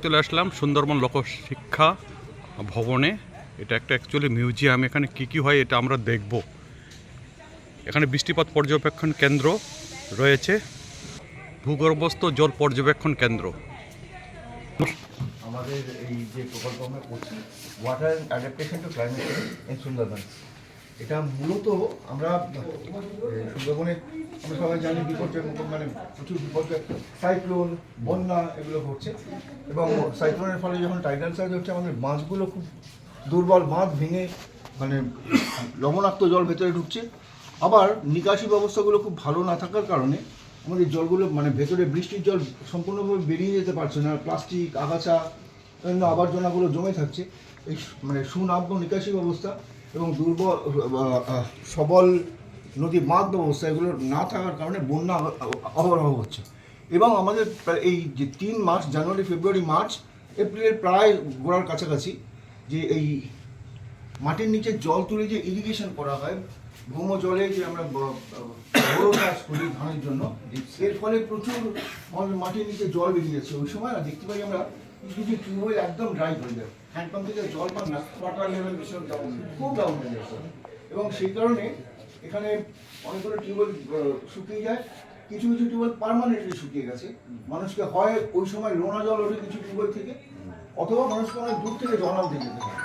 চলে আসলাম সুন্দরবন লোকশিক্ষা ভবনে। এটা একটা অ্যাকচুয়ালি মিউজিয়াম। এখানে কি কি হয় এটা আমরা দেখব। এখানে বৃষ্টিপাত পর্যবেক্ষণ কেন্দ্র রয়েছে, ভূগর্ভস্থ জল পর্যবেক্ষণ কেন্দ্র। আমাদের এই যে প্রকল্প আমরা করছি water adaptation to climate change in Sundarban, এটা মূলত আমরা সুন্দরবনে আমরা সবাই জানি বিপর্যয় মানে প্রচুর বিপর্যয়, সাইক্লোন, বন্যা এগুলো ঘটছে এবং সাইক্লোনের ফলে যখন টাইডাল সার্জ হচ্ছে আমাদের বাঁধগুলো খুব দুর্বল, বাঁধ ভেঙে মানে লবণাক্ত জল ভেতরে ঢুকছে। আবার নিকাশি ব্যবস্থাগুলো খুব ভালো না থাকার কারণে আমাদের জলগুলো মানে ভেতরে বৃষ্টির জল সম্পূর্ণভাবে বেরিয়ে যেতে পারছে না, প্লাস্টিক, আগাছা, অন্য আবর্জনাগুলো জমে থাকছে। এই মানে সুনাব্য নিকাশি ব্যবস্থা এবং দুর্বল সবল নদী বাঁধ ব্যবস্থা এগুলো না থাকার কারণে বন্যা অহরহ হচ্ছে। এবং আমাদের এই যে 3 মাস, জানুয়ারি, ফেব্রুয়ারি, মার্চ, এপ্রিলের প্রায় গোড়ার কাছাকাছি যে এই মাটির নিচে জল তুলে যে ইরিগেশন করা হয়, ভৌম জলে যে আমরা বড় চাষ করি ধানের জন্য, এর ফলে প্রচুর মাটির নিচে জল বেরিয়ে যাচ্ছে। ওই সময় না দেখতে পাই আমরা কিছু কিছু টিউবওয়েল একদম ড্রাই হয়ে যায়, হ্যান্ডপাম্প থেকে জল পান না, ওয়াটার লেভেল ভীষণ ডাউন, খুব ডাউন হয়ে যাচ্ছে। এবং সেই কারণে এখানে অনেকগুলো টিউবওয়েল শুকিয়ে যায়, কিছু কিছু টিউবওয়েল পার্মানেন্টলি শুকিয়ে গেছে। মানুষকে হয় ওই সময় লোনা জল ওঠে কিছু টিউবওয়েল থেকে, অথবা মানুষকে অনেক দূর থেকে জল আনতে যেতে হয়।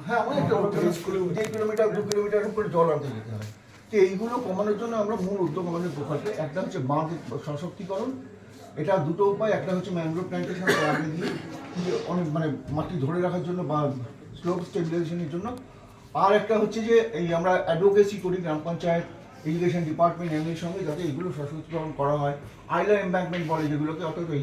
হ্যাঁ, অনেকটা 1 কিলোমিটার 2 কিলোমিটার উপরে জল আনতে যেতে হয়। তো এইগুলো কমানোর জন্য আমরা মূল উদ্যোগ আমাদের প্রকল্পে একটা হচ্ছে বাঁধ সশক্তিকরণ। এটা দুটো উপায়, একটা হচ্ছে ম্যানগ্রোভ প্ল্যান্টেশন লাগিয়ে দিয়ে অনেক মানে মাটি ধরে রাখার জন্য বা স্লোপ স্টেবিলাইজেশনের জন্য। আর একটা হচ্ছে যে এই আমরা অ্যাডভোকেসি করি গ্রাম পঞ্চায়েত, ইরিগেশন ডিপার্টমেন্ট এগুলির সঙ্গে, যাতে এগুলো সশক্তিকরণ করা হয়। আইলার এমব্যাঙ্কমেন্ট বলে যেগুলোকে, অর্থাৎ এই